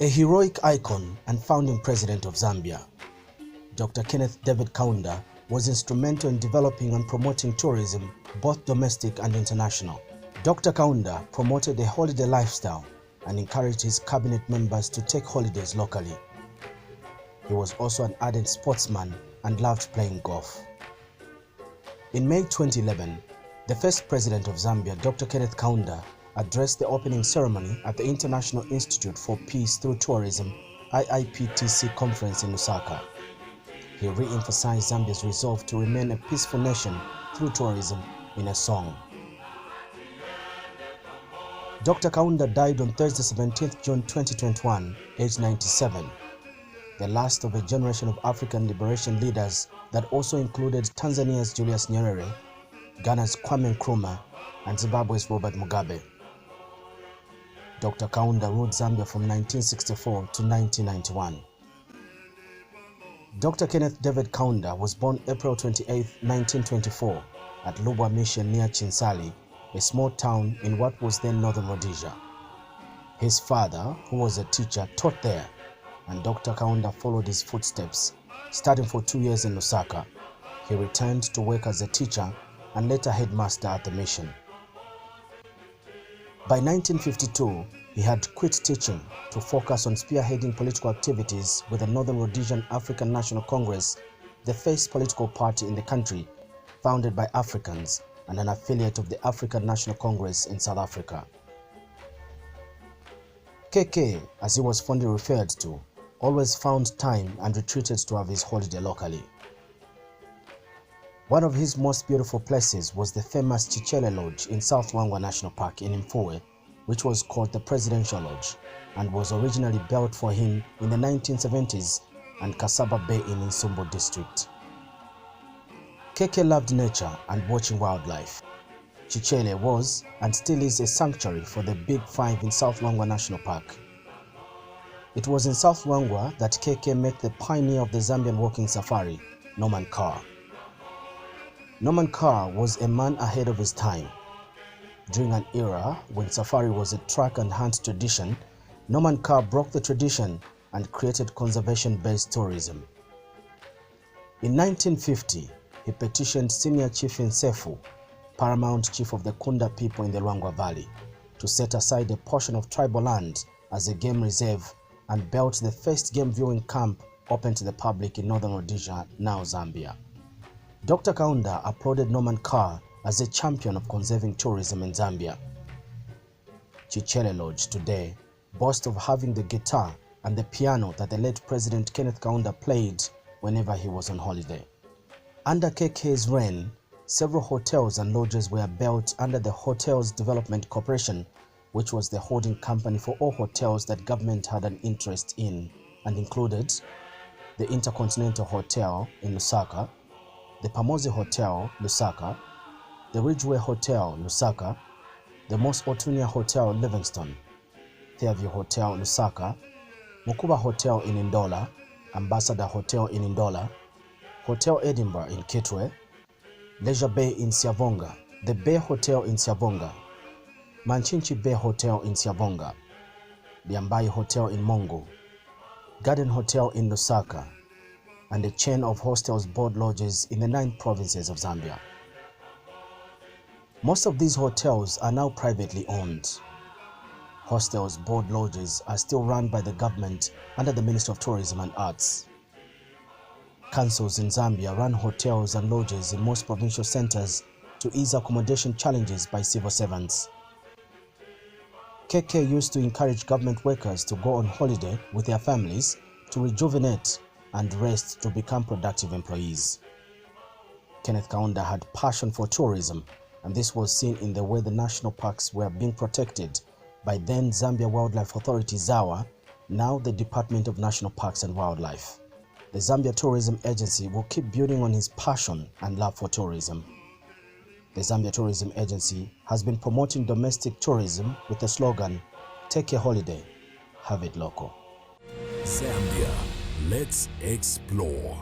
A heroic icon and founding president of Zambia, Dr. Kenneth David Kaunda was instrumental in developing and promoting tourism, both domestic and international. Dr. Kaunda promoted a holiday lifestyle and encouraged his cabinet members to take holidays locally. He was also an ardent sportsman and loved playing golf. In May 2011, the first president of Zambia, Dr. Kenneth Kaunda, addressed the opening ceremony at the International Institute for Peace Through Tourism IIPTC conference in Lusaka. He re-emphasized Zambia's resolve to remain a peaceful nation through tourism in a song. Dr. Kaunda died on Thursday, 17th June 2021, aged 97, the last of a generation of African liberation leaders that also included Tanzania's Julius Nyerere, Ghana's Kwame Nkrumah, and Zimbabwe's Robert Mugabe. Dr. Kaunda ruled Zambia from 1964 to 1991. Dr. Kenneth David Kaunda was born April 28, 1924 at Lubwa Mission near Chinsali, a small town in what was then Northern Rhodesia. His father, who was a teacher, taught there, and Dr. Kaunda followed his footsteps, studying for 2 years in Lusaka. He returned to work as a teacher and later headmaster at the mission. By 1952, he had quit teaching to focus on spearheading political activities with the Northern Rhodesian African National Congress, the first political party in the country, founded by Africans and an affiliate of the African National Congress in South Africa. KK, as he was fondly referred to, always found time and retreated to have his holiday locally. One of his most beautiful places was the famous Chichele Lodge in South Luangwa National Park in Mfue, which was called the Presidential Lodge and was originally built for him in the 1970s and Kasaba Bay in Nsumbu district. KK loved nature and watching wildlife. Chichele was and still is a sanctuary for the Big Five in South Luangwa National Park. It was in South Luangwa that KK met the pioneer of the Zambian walking safari, Norman Carr. Norman Carr was a man ahead of his time. During an era when safari was a track and hunt tradition, Norman Carr broke the tradition and created conservation-based tourism. In 1950, he petitioned Senior Chief Nsefu, paramount chief of the Kunda people in the Luangwa Valley, to set aside a portion of tribal land as a game reserve and built the first game viewing camp open to the public in Northern Rhodesia, now Zambia. Dr. Kaunda applauded Norman Carr as a champion of conserving tourism in Zambia. Chichele Lodge today boasts of having the guitar and the piano that the late President Kenneth Kaunda played whenever he was on holiday. Under KK's reign, several hotels and lodges were built under the Hotels Development Corporation, which was the holding company for all hotels that government had an interest in, and included the Intercontinental Hotel in Lusaka, the Pamozi Hotel, Lusaka, the Ridgeway Hotel, Lusaka, the Mos Otunya Hotel, Livingston, Fairview Hotel, Lusaka, Mukuba Hotel in Ndola, Ambassador Hotel in Ndola, Hotel Edinburgh in Kitwe, Leisure Bay in Siavonga, the Bay Hotel in Siavonga, Manchinchi Bay Hotel in Siavonga, the Ambai Hotel in Mongo, Garden Hotel in Lusaka, and a chain of hostels board lodges in the 9 provinces of Zambia. Most of these hotels are now privately owned. Hostels board lodges are still run by the government under the Ministry of Tourism and Arts. Councils in Zambia run hotels and lodges in most provincial centers to ease accommodation challenges by civil servants. KK used to encourage government workers to go on holiday with their families to rejuvenate and rest to become productive employees. Kenneth Kaunda had passion for tourism, and this was seen in the way the national parks were being protected by then Zambia Wildlife Authority ZAWA, now the Department of National Parks and Wildlife. The Zambia Tourism Agency will keep building on his passion and love for tourism. The Zambia Tourism Agency has been promoting domestic tourism with the slogan, "Take a holiday, have it local." Zambia, let's explore.